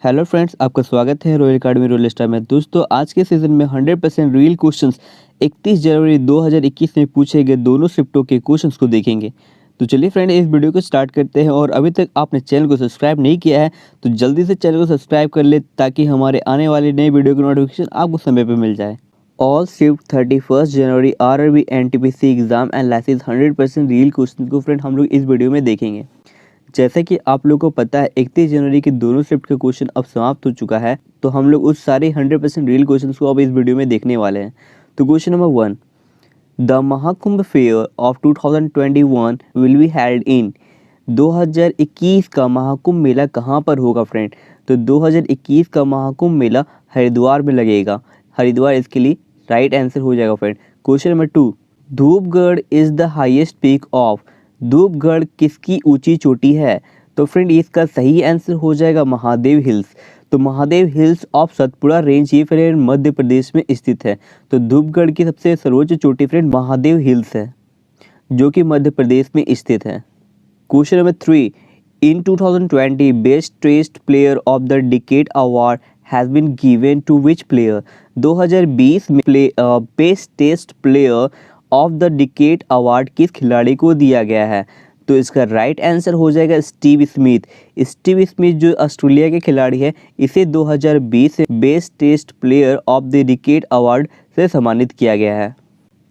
Hello friends, आपका स्वागत है रॉयल अकेडमी रोल स्टार में। दोस्तों, आज के सीजन में 100% रियल क्वेश्चंस 31 जनवरी 2021 में पूछे गए दोनों शिफ्टों के क्वेश्चंस को देखेंगे। तो चलिए फ्रेंड, इस वीडियो को स्टार्ट करते हैं। और अभी तक आपने चैनल को सब्सक्राइब नहीं किया है तो जल्दी से चैनल को सब्सक्राइब कर ले, ताकि हमारे आने वाली नई वीडियो की नोटिफिकेशन आपको समय पर मिल जाए। ऑल शिफ्ट 31 जनवरी RRB NTPC exam analysis 100% real question को फ्रेंड हम लोग इस वीडियो में देखेंगे। जैसा कि आप लोगों को पता है, 31 जनवरी के दोनों शिफ्ट का क्वेश्चन अब समाप्त हो चुका है, तो हम लोग उस सारे 100% रियल क्वेश्चंस को अब इस वीडियो में देखने वाले हैं। तो question number 1, the Mahakumbh fair of 2021 will be held in. 2021 का महाकुंभ मेला कहाँ पर होगा फ्रेंड? तो 2021 का महाकुंभ मेला हरिद्वार में लगेगा। हरिद्वार इसके लिए राइट आंसर हो जाएगा friend. Question number 2, Dhupgarh is the highest peak of. Dhupgarh किसकी ऊंची चोटी है? तो फ्रेंड इसका सही आंसर हो जाएगा महादेव हिल्स। तो Mahadev hills of Satpura range ये फ्रेंड मध्य प्रदेश में स्थित है। तो धूपगढ़ की सबसे सर्वोच्च चोटी फ्रेंड महादेव हिल्स है, जो कि मध्य प्रदेश में स्थित है। Question number 3, in 2020 best test player of the decade award has been given to which player. 2020 में best test player of the decade award किस खिलाड़ी को दिया गया है? तो इसका राइट आंसर हो जाएगा स्टीव स्मिथ। स्टीव स्मिथ जो ऑस्ट्रेलिया के खिलाड़ी है, इसे 2020 से best test player of the decade award से सम्मानित किया गया है।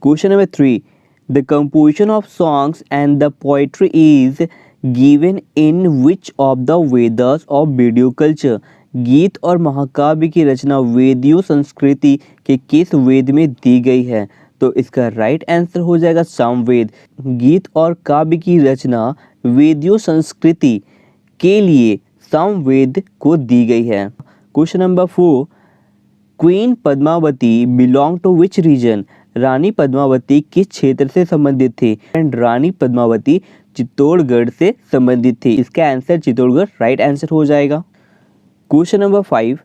Question number 3, the composition of songs and the poetry is given in which of the Vedas of Vedic culture. गीत और महाकाव्य की रचना वेदियों संस्कृति के किस वेद में दी गई है? तो इसका राइट आंसर हो जाएगा सामवेद। गीत और काव्य की रचना वेदियों संस्कृति के लिए सामवेद को दी गई है। Question number 4, queen Padmavati belong to which region. रानी पद्मावती किस क्षेत्र से संबंधित थी? एंड रानी पद्मावती चित्तौड़गढ़ से संबंधित थी। इसका आंसर चित्तौड़गढ़ राइट आंसर हो जाएगा। Question number 5,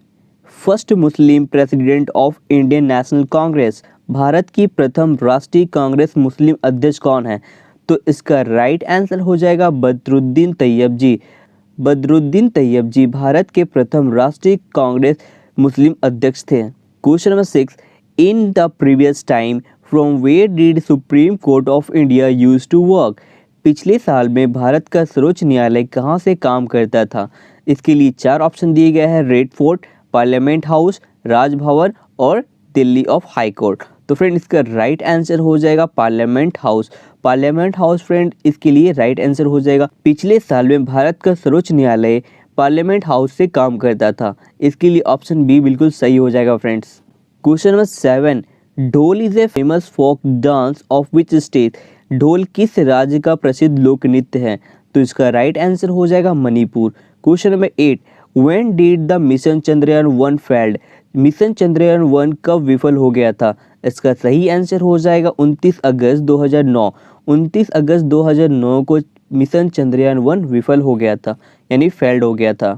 first Muslim president of Indian national Congress. Bharat की प्रथम राष्ट्रीय कांग्रेस मुस्लिम अध्यक्ष कौन है? तो इसका राइट आंसर हो जाएगा बदरुद्दीन तैयब जी। बदरुद्दीन तैयब जी भारत के प्रथम राष्ट्रीय कांग्रेस मुस्लिम अध्यक्ष थे। Question number 6, in the previous time from where did Supreme Court of India use to work. पिछले साल में भारत का सर्वोच्च न्यायालय कहाँ से काम करता था? इसके लिए 4 ऑप्शन दिए गए हैं, red fort, parliament house, Raj Bhavan और दिल्ली ऑफ हाई कोर्ट। तो फ्रेंड इसका राइट आंसर हो जाएगा parliament house. Parliament house friend इसके लिए राइट आंसर हो जाएगा। पिछले साल में भारत का सर्वोच्च न्यायालय पार्लियामेंट हाउस से काम करता था। इसके लिए ऑप्शन बी बिल्कुल सही हो जाएगा friends. Question number 7, dhol is a famous folk dance of which state. Dhol किस राज्य का प्रसिद्ध लोक नृत्य है? तो इसका राइट आंसर हो जाएगा Manipur. Question number 8, when did the mission Chandrayaan 1 failed. Mission Chandrayaan 1 कब विफल हो गया था? इसका सही आंसर हो जाएगा 29 अगस्त 2009। 29 अगस्त 2009 को मिशन चंद्रयान 1 विफल हो गया था, यानी फेल्ड हो गया था।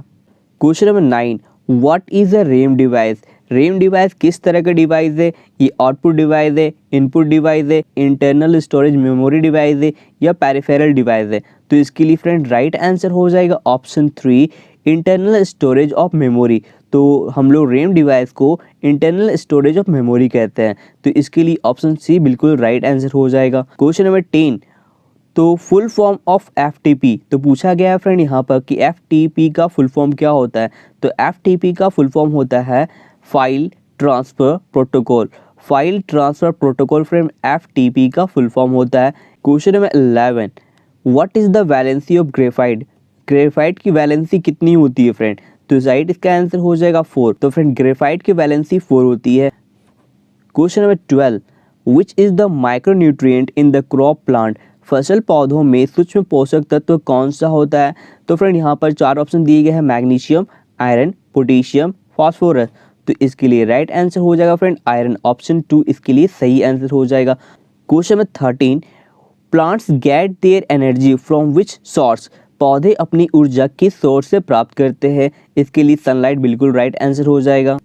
Question number 9, what is a RAM device. RAM device किस तरह का डिवाइस है? ये आउटपुट डिवाइस है, इनपुट डिवाइस है, इंटरनल स्टोरेज मेमोरी डिवाइस है या पेरिफेरल डिवाइस है? तो इसके लिए फ्रेंड राइट आंसर हो जाएगा option 3, internal storage of memory. तो हम लोग रैम डिवाइस को इंटरनल स्टोरेज ऑफ मेमोरी कहते हैं। तो इसके लिए ऑप्शन सी बिल्कुल राइट आंसर हो जाएगा। क्वेश्चन नंबर 10, तो फुल फॉर्म ऑफ FTP। तो पूछा गया है फ्रेंड यहाँ पर कि FTP का फुल फॉर्म क्या होता है? तो FTP का फुल फॉर्म होता है file transfer protocol. File transfer protocol friend FTP का फुल फॉर्म होता है। Question number 11, what is the valency of graphite. Graphite की वैलेंसी कितनी होती है फ्रेंड? तो राइट इसका आंसर हो जाएगा 4। तो फ्रेंड ग्रेफाइट की वैलेंसी 4 होती है। Question number 12, which is the micronutrient in the crop plant. फसल पौधों में सूक्ष्म पोषक तत्व कौन सा होता है? तो फ्रेंड यहाँ पर 4 ऑप्शन दिए गए हैं, मैग्नीशियम, आयरन, पोटेशियम, फास्फोरस। तो इसके लिए राइट आंसर हो जाएगा फ्रेंड आयरन। ऑप्शन 2 इसके लिए सही आंसर हो जाएगा। Question number 13, plants get their energy from which source. पौधे अपनी ऊर्जा किस सोर्स से प्राप्त करते हैं? इसके लिए सनलाइट बिल्कुल राइट आंसर हो जाएगा।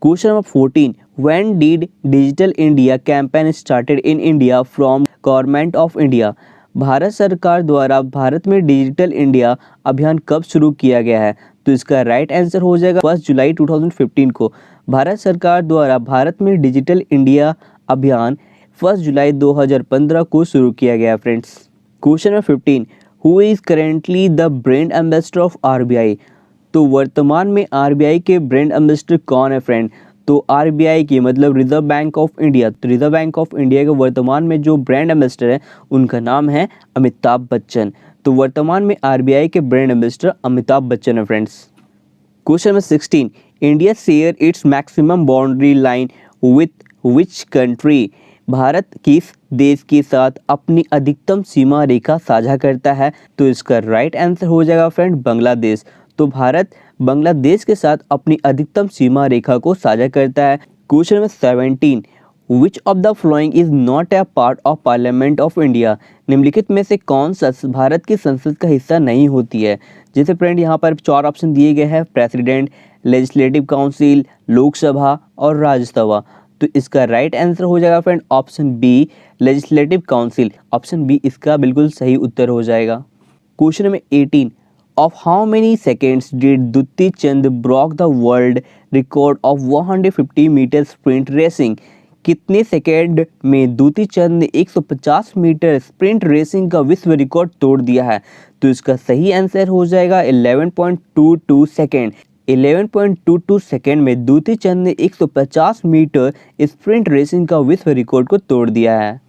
Question number 14, when did digital India campaign started in India from government of India. Bharat सरकार द्वारा भारत में डिजिटल इंडिया अभियान कब शुरू किया गया है? तो इसका राइट आंसर हो जाएगा 1 जुलाई 2015 को भारत सरकार द्वारा भारत में डिजिटल इंडिया अभियान 1 जुलाई 2015 को शुरू किया गया friends. Question number 15, who is currently the brand ambassador of RBI? तो वर्तमान में आरबीआई के ब्रांड एम्बेसडर कौन है फ्रेंड? तो आरबीआई की मतलब रिजर्व बैंक ऑफ इंडिया, तो रिजर्व बैंक ऑफ इंडिया के वर्तमान में जो ब्रांड एम्बेसडर है उनका नाम है अमिताभ बच्चन। तो वर्तमान में आरबीआई के ब्रांड एम्बेसडर अमिताभ बच्चन है friends. Question number 16, India share its maximum boundary line with which country? Bharat किस देश के साथ अपनी अधिकतम सीमा रेखा साझा करता है? तो इसका राइट आंसर हो जाएगा फ्रेंड बांग्लादेश। तो भारत बांग्लादेश के साथ अपनी अधिकतम सीमा रेखा को साझा करता है। Question number 17, which of the following is not a part of parliament of India? निम्नलिखित में से कौन सा भारत की संसद का हिस्सा नहीं होती है? जैसे फ्रेंड यहाँ पर 4 ऑप्शन दिए गए हैं, प्रेसिडेंट, लेजिस्लेटिव काउंसिल, लोकसभा और राज्यसभा। तो इसका राइट आंसर हो जाएगा friend option B, legislative council. Option B इसका बिल्कुल सही उत्तर हो जाएगा। Question number 18, of how many seconds did Duti Chand broke the world record of 150 metre sprint racing? कितने सेकेंड में दुती चंद ने 150 मीटर स्प्रिंट रेसिंग का विश्व रिकॉर्ड तोड़ दिया है? तो इसका सही आंसर हो जाएगा 11.22 सेकेंड। 11.22 सेकेंड में दुती चंद ने 150 मीटर स्प्रिंट रेसिंग का विश्व रिकॉर्ड को तोड़ दिया है।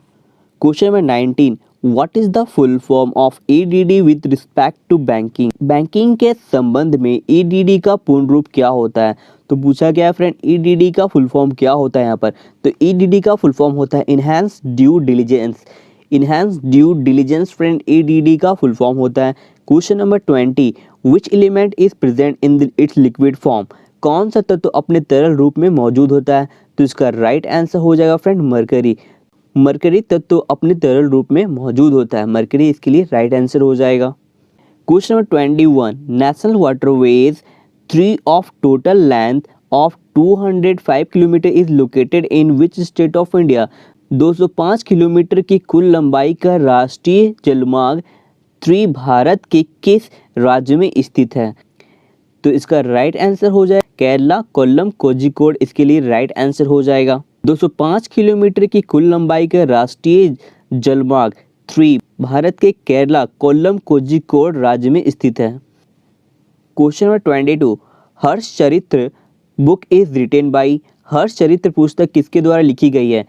Question number 19, what is the full form of EDD with respect to banking? Banking के संबंध में ईडीडी का पूर्ण रूप क्या होता है? तो पूछा गया है फ्रेंड ईडीडी का फुल फॉर्म क्या होता है यहाँ पर? तो ईडीडी का फुल फॉर्म होता है enhance due diligence. Enhance due diligence friend EDD का फुल फॉर्म होता है। Question number 20, which element is present in its liquid form? कौन सा तत्व अपने तरल रूप में मौजूद होता है? तो इसका राइट आंसर हो जाएगा फ्रेंड मरकरी। मरकरी तत्व अपने तरल रूप में मौजूद होता है, मरकरी इसके लिए राइट आंसर हो जाएगा। Question number 21, national waterways 3 of total length of 205 kilometre is located in which state of India? 205 kilometre की कुल लंबाई का राष्ट्रीय जलमार्ग 3 भारत के किस राज्य में स्थित है? तो इसका राइट आंसर हो जाएगा केरला, कोल्लम, कोझिकोड। इसके लिए राइट आंसर हो जाएगा। 205 किलोमीटर की कुल लंबाई का राष्ट्रीय जलमार्ग 3 भारत के केरला, कोल्लम, कोझिकोड राज्य में स्थित है। क्वेश्चन नंबर 22, हर्ष चरित्र बुक इज रिटेन बाई? हर्ष चरित्र पुस्तक किसके द्वारा लिखी गई है?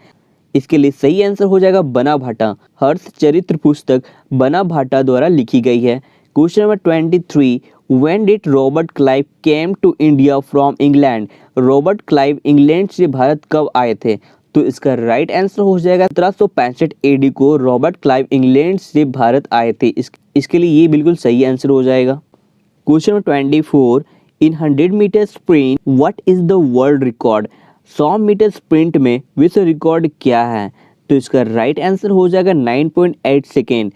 इसके लिए सही आंसर हो जाएगा बना भाटा। हर्ष चरित्र पुस्तक बना भाटा द्वारा लिखी गई है। Question number 23, when did Robert Clive came to India from England? Robert Clive England से भारत कब आए थे? तो इसका राइट आंसर हो जाएगा 1765 एडी को रॉबर्ट क्लाइव इंग्लैंड से भारत आए थे। इसके लिए ये बिल्कुल सही आंसर हो जाएगा। Question number 24, in 100 metre sprint what is the world record? 100 metre sprint में विश्व रिकॉर्ड क्या है? तो इसका राइट आंसर हो जाएगा 9.8 सेकेंड।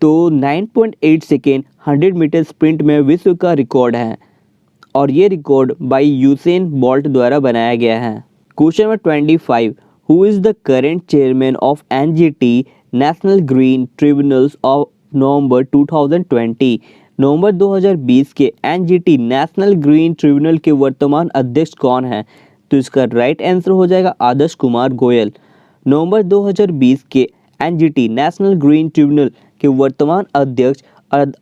तो 9.8 सेकेंड 100 मीटर स्प्रिंट में विश्व का रिकॉर्ड है और ये रिकॉर्ड बाय यूसेन बोल्ट द्वारा बनाया गया है। Question number 25, who is the current chairman of NGT national green tribunals of November 2020? नवंबर 2020 के एनजीटी नेशनल ग्रीन ट्रिब्यूनल के वर्तमान अध्यक्ष कौन है? तो इसका राइट आंसर हो जाएगा आदर्श कुमार गोयल। नवंबर 2020 के एनजीटी नेशनल ग्रीन ट्रिब्यूनल के वर्तमान अध्यक्ष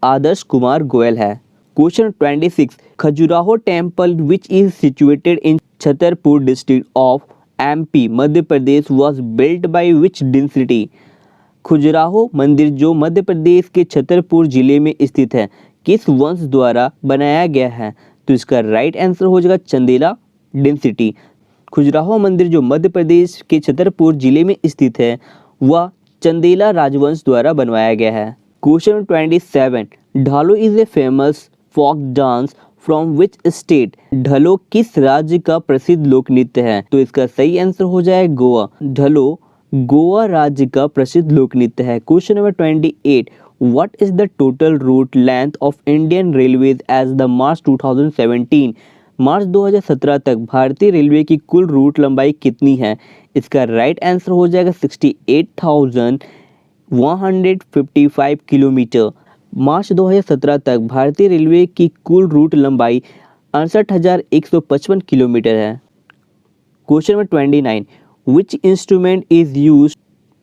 आदर्श कुमार गोयल है। Question 26, Khajuraho temple which is situated in Chhatarpur district of MP Madhya Pradesh was built by which dynasty? Khajuraho मंदिर जो मध्य प्रदेश के छतरपुर जिले में स्थित है किस वंश द्वारा बनाया गया है? तो इसका राइट आंसर हो जाएगा चंदेला डिंसिटी। खजुराहो मंदिर जो मध्य प्रदेश के छतरपुर जिले में स्थित है वह चंदेला राजवंश द्वारा बनवाया गया है। Question 27, Dhalo is a famous folk dance from which state? Dhalo किस राज्य का प्रसिद्ध लोक नृत्य है? तो इसका सही आंसर हो जाए गोवा। ढलो गोवा राज्य का प्रसिद्ध लोक नृत्य है। Question number 28, what is the total route length of Indian railways as the March 2017? मार्च 2017 तक भारतीय रेलवे की कुल रूट लंबाई कितनी है? इसका राइट आंसर हो जाएगा 68,155 किलोमीटर। मार्च 2017 तक भारतीय रेलवे की कुल रूट लंबाई 68,155 किलोमीटर है। Question number 29, which instrument is use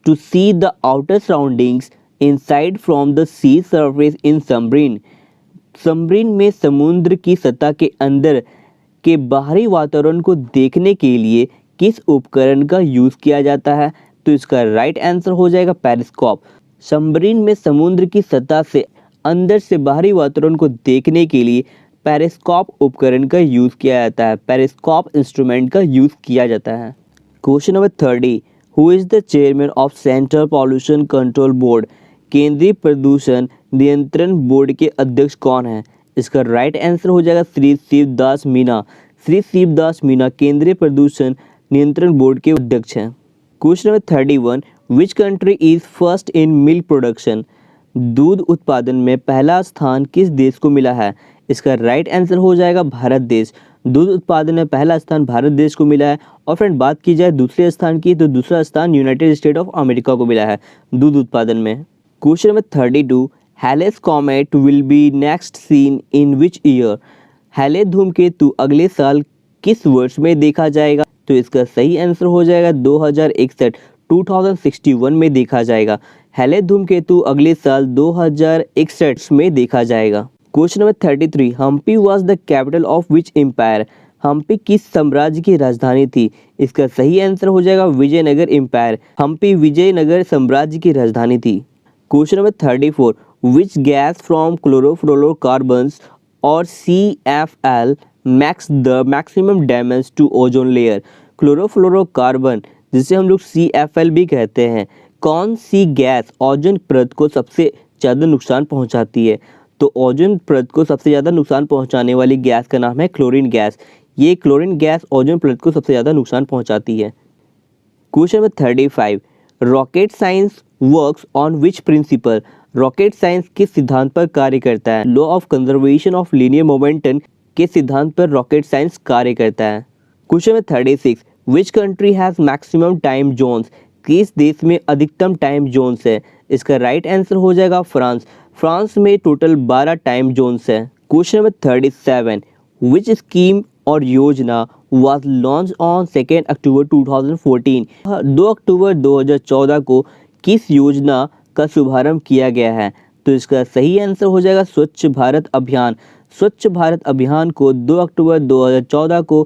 to see the outer surroundings inside from the sea surface in submarine. Submarine में समुद्र की सतह के अंदर के बाहरी वातावरण को देखने के लिए किस उपकरण का यूज किया जाता है? तो इसका राइट आंसर हो जाएगा पेरिस्कोप। सबमरीन में समुद्र की सतह से अंदर से बाहरी वातावरण को देखने के लिए पेरिस्कोप उपकरण का यूज किया जाता है। पेरिस्कोप इंस्ट्रूमेंट का यूज किया जाता है। Question number 30, who is the chairman of central pollution control board? केंद्रीय प्रदूषण नियंत्रण बोर्ड के अध्यक्ष कौन है? इसका राइट आंसर हो जाएगा श्री शिवदास मीना। श्री शिवदास मीना केंद्रीय प्रदूषण नियंत्रण बोर्ड के अध्यक्ष हैं। Question number 31, which country is first in milk production? दूध उत्पादन में पहला स्थान किस देश को मिला है? इसका राइट आंसर हो जाएगा भारत देश। दूध उत्पादन में पहला स्थान भारत देश को मिला है। और फ्रेंड बात की जाए दूसरे स्थान की, तो दूसरा स्थान यूनाइटेड स्टेट ऑफ अमेरिका को मिला है दूध उत्पादन में। Question number 32, Halley's comet will be next seen in which year? Halley धूमकेतु अगले साल किस वर्ष में देखा जाएगा? तो इसका सही आंसर हो जाएगा 2061 में देखा जाएगा। हैले धूमकेतु अगले साल 2061 में देखा जाएगा। Question number 33, Hampi was the capital of which empire? Hampi किस साम्राज्य की राजधानी थी? इसका सही आंसर हो जाएगा विजयनगर एम्पायर। हम्पी विजयनगर साम्राज्य की राजधानी थी। Question number 34, which gas from chlorofluorocarbons और CFL max the maximum damage to ozone layer? Chlorofluorocarbon जिसे हम लोग CFL भी कहते हैं, कौन सी गैस ओजोन परत को सबसे ज़्यादा नुकसान पहुंचाती है? तो ओजोन परत को सबसे ज़्यादा नुकसान पहुंचाने वाली गैस का नाम है क्लोरीन गैस। ये क्लोरीन गैस ओजोन परत को सबसे ज़्यादा नुकसान पहुंचाती है। Question number 35, rocket science works on which principle? Rocket science किस सिद्धांत पर कार्य करता है? Law of conservation of linear momentum के सिद्धांत पर रॉकेट साइंस कार्य करता है। Question number 36, which country has maximum time zones? किस देश में अधिकतम टाइम जोन्स है? इसका राइट आंसर हो जाएगा फ्रांस। फ्रांस में टोटल 12 टाइम जोन्स है। क्वेश्चन नंबर 37, विच स्कीम और योजना was launched on 2 अक्टूबर 2014? 2 अक्टूबर 2014 को किस योजना का शुभारंभ किया गया है? तो इसका सही आंसर हो जाएगा स्वच्छ भारत अभियान। स्वच्छ भारत अभियान को 2 अक्टूबर 2014 को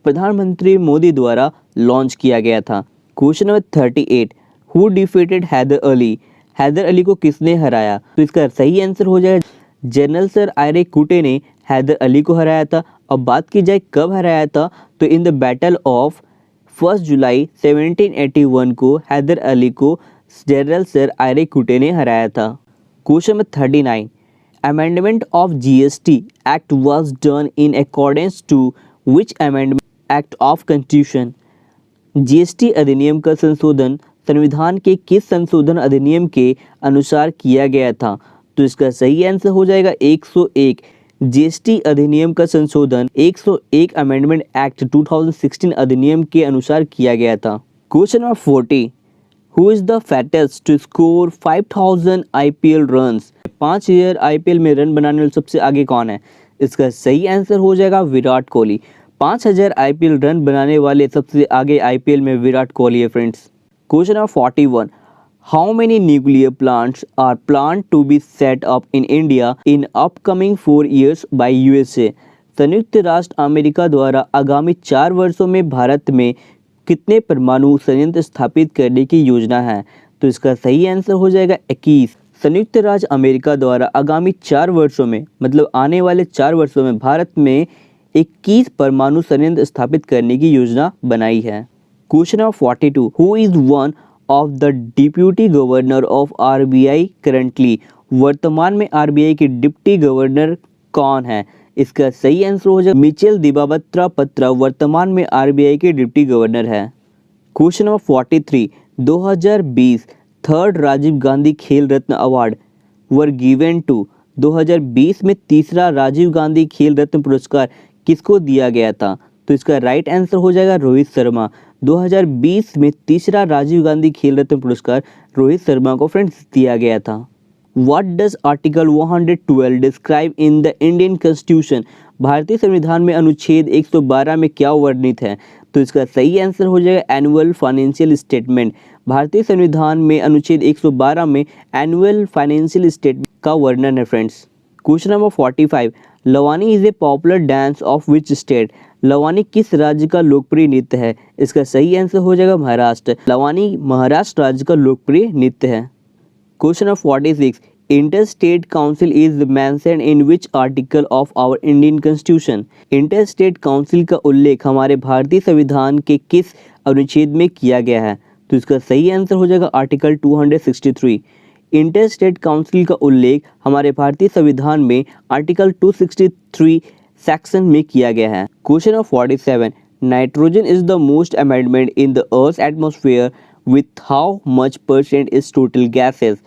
प्रधानमंत्री मोदी द्वारा लॉन्च किया गया था। Question number 38, who defeated Hyder Ali? Hyder Ali को किसने हराया? तो इसका सही आंसर हो जाएगा जनरल सर आयरे कुटे ने हैदर अली को हराया था। अब बात की जाए कब हराया था, तो इन द बैटल ऑफ 1 जुलाई 1781 को हैदर अली को जनरल सर आयरे कुटे ने हराया था। Question number 39, amendment of GST act was done in accordance to which amendment act of constitution? GST अधिनियम का संशोधन संविधान के किस संशोधन अधिनियम के अनुसार किया गया था? तो इसका सही आंसर हो जाएगा 101। GST अधिनियम का संशोधन 101 अमेंडमेंट एक्ट 2016 अधिनियम के अनुसार किया गया था। Question number 40, who is the fastest to score 5000 IPL runs? 5000 IPL में रन बनाने वाले सबसे आगे कौन है? इसका सही आंसर हो जाएगा विराट कोहली। 5000 IPL रन बनाने वाले सबसे आगे IPL में विराट कोहली है friends. Question number 41, how many nuclear plants are plan to be set up in India in upcoming 4 years by USA? संयुक्त राष्ट्र अमेरिका द्वारा आगामी 4 वर्षों में भारत में कितने परमाणु संयंत्र स्थापित करने की योजना है? तो इसका सही आंसर हो जाएगा 21। संयुक्त राज्य अमेरिका द्वारा आगामी 4 वर्षों में, मतलब आने वाले 4 वर्षों में भारत में 21 परमाणु संयंत्र स्थापित करने की योजना बनाई है। Question number 42, who is one of the deputy governor of RBI currently? वर्तमान में RBI के डिप्टी गवर्नर कौन है? इसका सही आंसर हो जाएगा मिचेल दिबाबत्रा पत्रा वर्तमान में RBI के डिप्टी गवर्नर है। Question number 43, 2020 third Rajiv Gandhi Khel Ratna award were given to? 2020 में तीसरा राजीव गांधी खेल रत्न पुरस्कार किसको दिया गया था? तो इसका राइट आंसर हो जाएगा रोहित शर्मा। 2020 में तीसरा राजीव गांधी खेल रत्न पुरस्कार रोहित शर्मा को फ्रेंड्स दिया गया था। What does article 112 describe in the Indian constitution? भारतीय संविधान में अनुच्छेद 112 में क्या वर्णित है? तो इसका सही आंसर हो जाएगा एनुअल फाइनेंशियल स्टेटमेंट। भारतीय संविधान में अनुच्छेद 112 में एनुअल फाइनेंशियल स्टेटमेंट का वर्णन है friends. Question number 45, Lavani is a popular dance of which state? Lavani किस राज्य का लोकप्रिय नृत्य है? इसका सही आंसर हो जाएगा महाराष्ट्र। लवानी महाराष्ट्र राज्य का लोकप्रिय नृत्य है। Question number 46, inter state council is mentioned in which article of our Indian constitution? Inter state council का उल्लेख हमारे भारतीय संविधान के किस अनुच्छेद में किया गया है? तो इसका सही आंसर हो जाएगा आर्टिकल 263। इंटर स्टेट काउंसिल का उल्लेख हमारे भारतीय संविधान में आर्टिकल 263 सेक्शन में किया गया है। Question number 47, nitrogen is the most amendment in the earth atmosphere with how much percent is total gases?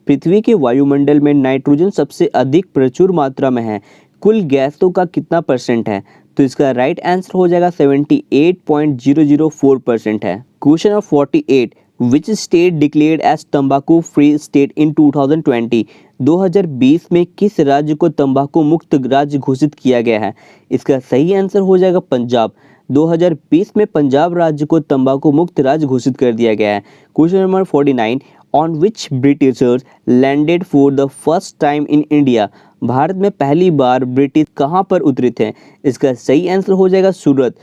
पृथ्वी के वायुमंडल में नाइट्रोजन सबसे अधिक प्रचुर मात्रा में है, कुल गैसों का कितना परसेंट है? तो इसका राइट आंसर हो जाएगा 78.004% है। Question number 48, which state declared as तंबाकू फ्री स्टेट इन 2020? 2020 में किस राज्य को तंबाकू मुक्त राज्य घोषित किया गया है? इसका सही आंसर हो जाएगा पंजाब। 2020 में पंजाब राज्य को तंबाकू मुक्त राज्य घोषित कर दिया गया है। Question number 49, on which Britishers landed for the first time in India? Bharat में पहली बार ब्रिटिश कहाँ पर उतरे थे? इसका सही आंसर हो जाएगा सूरत।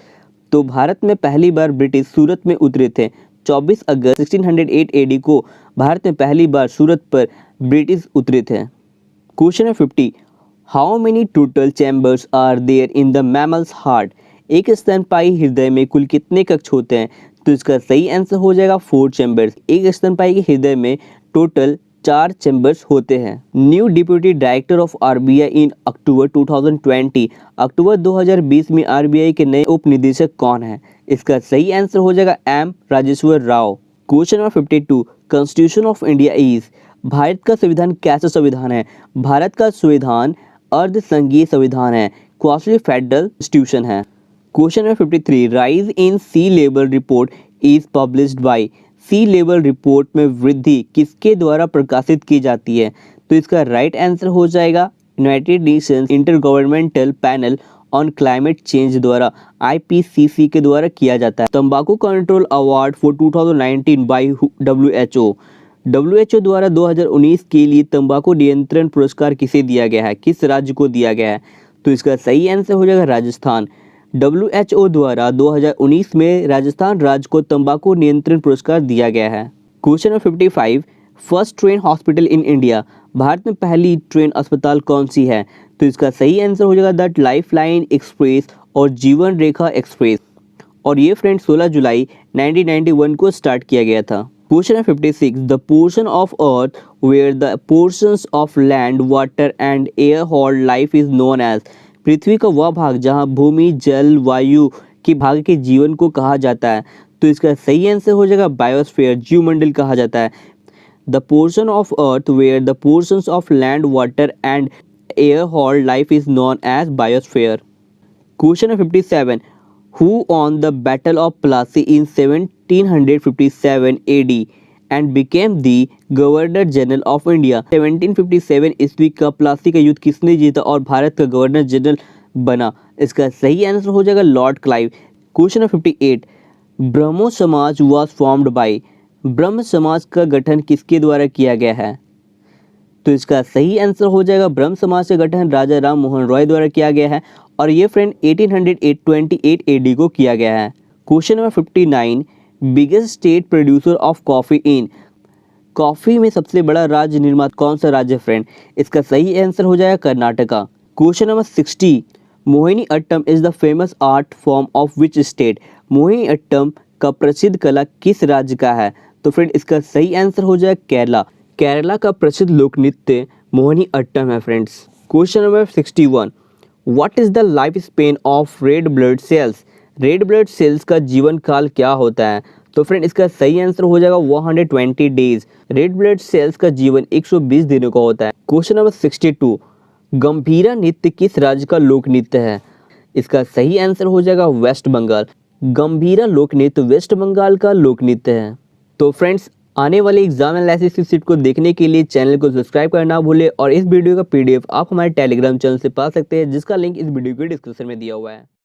तो भारत में पहली बार ब्रिटिश सूरत में उतरे थे। 24 अगस्त 1608 एडी को भारत में पहली बार सूरत पर ब्रिटिश उतरे थे। Question number 50, how many total chambers are there in the mammals heart? एक स्तनपायी हृदय में कुल कितने कक्ष होते हैं? तो इसका सही आंसर हो जाएगा 4 चैम्बर्स। एक स्तनपायी के हृदय में टोटल 4 चैम्बर्स होते हैं। New deputy director of RBI in October 2020? अक्टूबर 2020 में आरबीआई के नए उप निदेशक कौन है? इसका सही आंसर हो जाएगा M Rajeshwar Rao. Question number 52, constitution of India is? Bharat का संविधान कैसा संविधान है? भारत का संविधान अर्ध संघीय संविधान है, क्वासी फेडरल कॉन्स्टिट्यूशन है। Question number 53, rise in sea level report is published by? Sea level report में वृद्धि किसके द्वारा प्रकाशित की जाती है? तो इसका राइट आंसर हो जाएगा United Nations intergovernmental panel on climate change द्वारा, IPCC के द्वारा किया जाता है। तंबाकू control award for 2019 by WHO? WHO द्वारा 2019 के लिए तंबाकू नियंत्रण पुरस्कार किसे दिया गया है? किस राज्य को दिया गया है? तो इसका सही आंसर हो जाएगा राजस्थान। WHO द्वारा 2019 में राजस्थान राज्य को तंबाकू नियंत्रण पुरस्कार दिया गया है। Question number 55, first train hospital in India? Bharat में पहली ट्रेन अस्पताल कौन सी है? तो इसका सही आंसर हो जाएगा द लाइफलाइन एक्सप्रेस और जीवन रेखा एक्सप्रेस, और ये फ्रेंड 16 जुलाई 1991 को स्टार्ट किया गया था। Question number 56, the portion of earth where the portions of land water and air hold life is known as? पृथ्वी का वह भाग जहां भूमि जल वायु के भाग के जीवन को कहा जाता है। तो इसका सही आंसर हो जाएगा बायोस्फीयर, जीवमंडल कहा जाता है। The portion of earth where the portions of land water and air hold life is known as biosphere. Question number 57, who won the Battle of Plassey in 1757 AD and became the Governor General of India? 1757 ईस्वी का प्लासी का युद्ध किसने जीता और भारत का governor general बना? इसका सही आंसर हो जाएगा लॉर्ड क्लाइव। क्वेश्चन नंबर 58, ब्रह्मो समाज was formed by? ब्रह्म समाज का गठन किसके द्वारा किया गया है? तो इसका सही आंसर हो जाएगा ब्रह्म समाज का गठन राजा राम मोहन रॉय द्वारा किया गया है, और ये फ्रेंड 1828 AD को किया गया है। Question number 59, biggest state producer of coffee in? Coffee में सबसे बड़ा राज्य निर्माता कौन सा राज्य फ्रेंड? इसका सही आंसर हो जाएगा Karnataka. Question number 60, Mohini Attam is the famous art form of which state? Mohini Attam का प्रसिद्ध कला किस राज्य का है? तो फ्रेंड इसका सही आंसर हो जाएगा केरला। केरला का प्रसिद्ध लोक नृत्य मोहिनी अट्टम है friends. Question number 61, what is the life span of red blood cells? Red blood cells का जीवन काल क्या होता है? तो फ्रेंड इसका सही आंसर हो जाएगा 120 डेज। रेड ब्लड सेल्स का जीवन 120 दिनों का होता है। क्वेश्चन नंबर 62, गंभीरा नृत्य किस राज्य का लोक नृत्य है? इसका सही आंसर हो जाएगा वेस्ट बंगाल। गंभीरा लोक नृत्य वेस्ट बंगाल का लोक नृत्य है। तो फ्रेंड्स आने वाली एग्जाम एनालिसिस की सीट को देखने के लिए चैनल को सब्सक्राइब करना ना भूलें और इस वीडियो का पीडीएफ आप हमारे टेलीग्राम चैनल से पा सकते हैं, जिसका लिंक इस वीडियो के डिस्क्रिप्शन में दिया हुआ है।